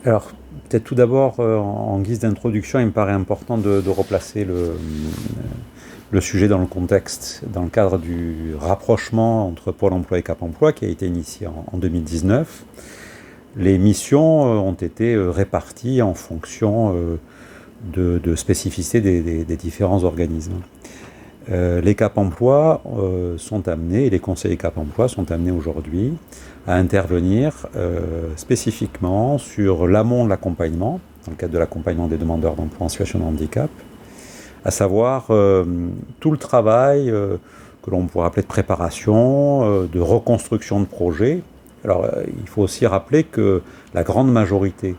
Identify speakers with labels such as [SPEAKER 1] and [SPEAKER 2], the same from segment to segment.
[SPEAKER 1] Alors, peut-être tout d'abord, en guise d'introduction, il me paraît important de replacer le sujet dans le contexte, dans le cadre du rapprochement entre Pôle emploi et Cap emploi qui a été initié en 2019. Les missions ont été réparties en fonction de spécificités des différents organismes. Les Cap emploi sont amenés, et les conseillers Cap emploi sont amenés aujourd'hui à intervenir spécifiquement sur l'amont de l'accompagnement, dans le cadre de l'accompagnement des demandeurs d'emploi en situation de handicap, à savoir tout le travail que l'on pourrait appeler de préparation, de reconstruction de projet. Alors il faut aussi rappeler que la grande majorité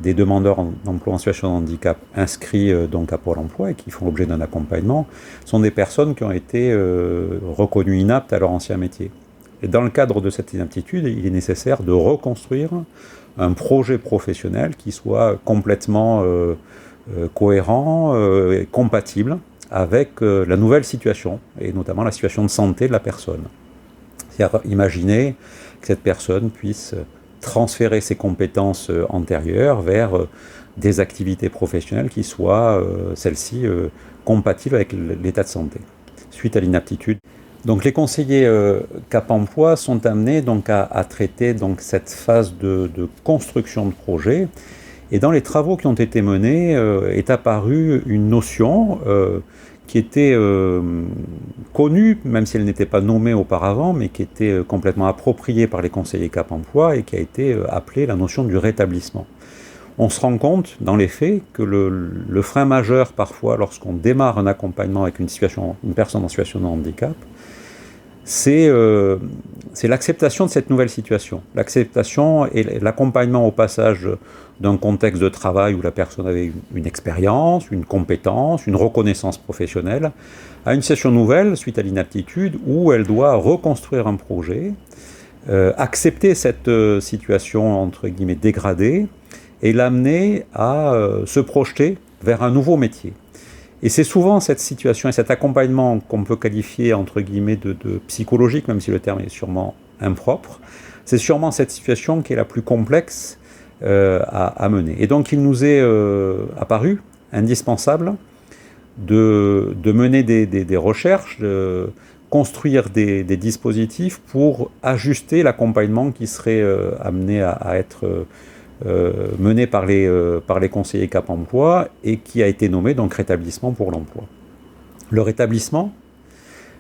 [SPEAKER 1] des demandeurs d'emploi en situation de handicap inscrits donc à Pôle emploi et qui font l'objet d'un accompagnement sont des personnes qui ont été reconnues inaptes à leur ancien métier. Et dans le cadre de cette inaptitude, il est nécessaire de reconstruire un projet professionnel qui soit complètement cohérent et compatible avec la nouvelle situation, et notamment la situation de santé de la personne. C'est-à-dire imaginer que cette personne puisse transférer ses compétences antérieures vers des activités professionnelles qui soient, celles-ci, compatibles avec l'état de santé, suite à l'inaptitude. Donc les conseillers Cap emploi sont amenés donc à traiter donc cette phase de construction de projet. Et dans les travaux qui ont été menés est apparue une notion qui était connue, même si elle n'était pas nommée auparavant, mais qui était complètement appropriée par les conseillers Cap emploi et qui a été appelée la notion du rétablissement. On se rend compte, dans les faits, que le frein majeur, parfois, lorsqu'on démarre un accompagnement avec une personne en situation de handicap, c'est l'acceptation de cette nouvelle situation. L'acceptation et l'accompagnement au passage d'un contexte de travail où la personne avait une expérience, une compétence, une reconnaissance professionnelle, à une situation nouvelle, suite à l'inaptitude, où elle doit reconstruire un projet, accepter cette situation, entre guillemets, dégradée, et l'amener à se projeter vers un nouveau métier. Et c'est souvent cette situation et cet accompagnement qu'on peut qualifier, entre guillemets, de psychologique, même si le terme est sûrement impropre, c'est sûrement cette situation qui est la plus complexe à mener. Et donc il nous est apparu indispensable de mener des recherches, de construire des dispositifs pour ajuster l'accompagnement qui serait amené à être mené par les conseillers Cap emploi et qui a été nommé donc rétablissement pour l'emploi. Le rétablissement,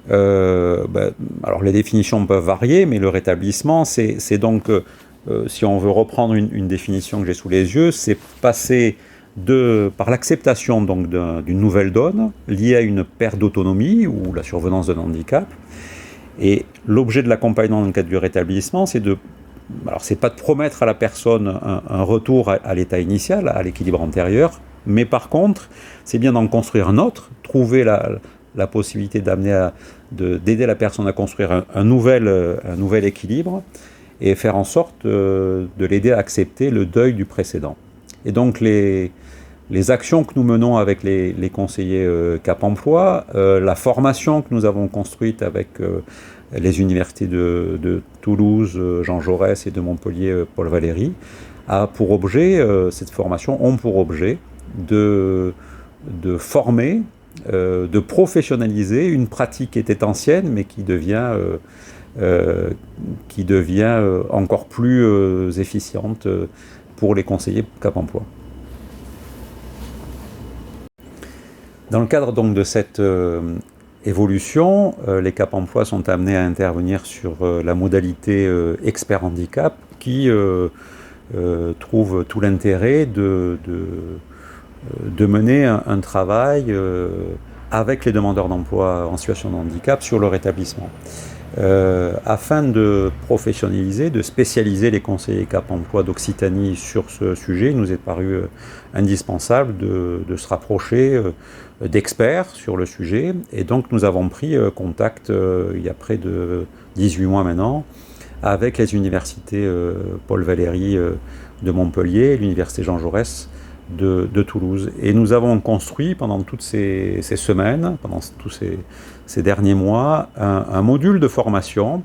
[SPEAKER 1] alors les définitions peuvent varier, mais le rétablissement, c'est donc, si on veut reprendre une définition que j'ai sous les yeux, c'est passer par l'acceptation donc d'une nouvelle donne liée à une perte d'autonomie ou la survenance d'un handicap. Et l'objet de l'accompagnement dans le cadre du rétablissement, c'est pas de promettre à la personne un retour à l'état initial, à l'équilibre antérieur, mais par contre, c'est bien d'en construire un autre, trouver la possibilité d'aider la personne à construire un nouvel équilibre et faire en sorte de l'aider à accepter le deuil du précédent. Et donc les actions que nous menons avec les conseillers Cap emploi, la formation que nous avons construite avec les universités de Toulouse, Jean Jaurès et de Montpellier, Paul Valéry, cette formation ont pour objet de former, de professionnaliser une pratique qui était ancienne, mais qui devient encore plus efficiente pour les conseillers Cap emploi. Dans le cadre donc de cette évolution, les Cap emploi sont amenés à intervenir sur la modalité expert handicap qui trouve tout l'intérêt de mener un travail avec les demandeurs d'emploi en situation de handicap sur le rétablissement. Afin de professionnaliser, de spécialiser les conseillers Cap emploi d'Occitanie sur ce sujet, il nous est paru indispensable de se rapprocher d'experts sur le sujet. Et donc nous avons pris contact il y a près de 18 mois maintenant avec les universités Paul Valéry de Montpellier et l'université Jean Jaurès de Toulouse. Et nous avons construit pendant toutes ces semaines, pendant tous ces derniers mois, un module de formation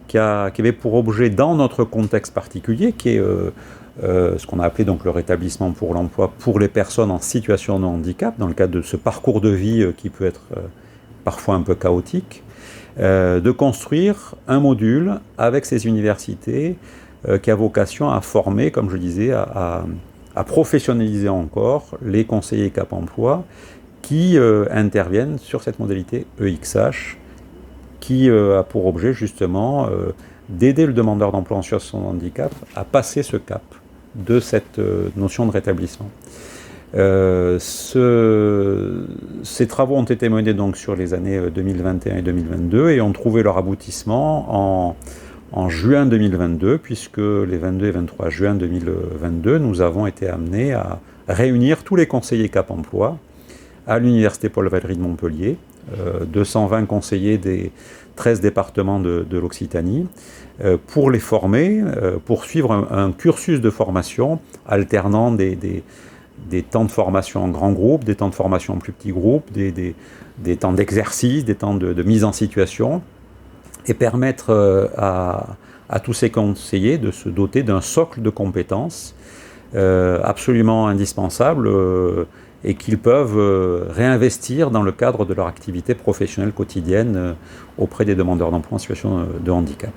[SPEAKER 1] qui avait pour objet, dans notre contexte particulier, qui est ce qu'on a appelé donc le rétablissement pour l'emploi pour les personnes en situation de handicap, dans le cadre de ce parcours de vie qui peut être parfois un peu chaotique, de construire un module avec ces universités qui a vocation à former, comme je disais, à professionnaliser encore les conseillers Cap Emploi qui interviennent sur cette modalité EXH qui a pour objet justement d'aider le demandeur d'emploi en situation de handicap à passer ce cap de cette notion de rétablissement. Ces travaux ont été menés donc sur les années 2021 et 2022 et ont trouvé leur aboutissement en juin 2022, puisque les 22 et 23 juin 2022, nous avons été amenés à réunir tous les conseillers Cap Emploi à l'Université Paul Valéry de Montpellier, 220 conseillers des 13 départements de l'Occitanie, pour les former, pour suivre un cursus de formation alternant des temps de formation en grand groupe, des temps de formation en plus petits groupes, des temps d'exercice, des temps de mise en situation, et permettre à tous ces conseillers de se doter d'un socle de compétences absolument indispensable et qu'ils peuvent réinvestir dans le cadre de leur activité professionnelle quotidienne auprès des demandeurs d'emploi en situation de handicap.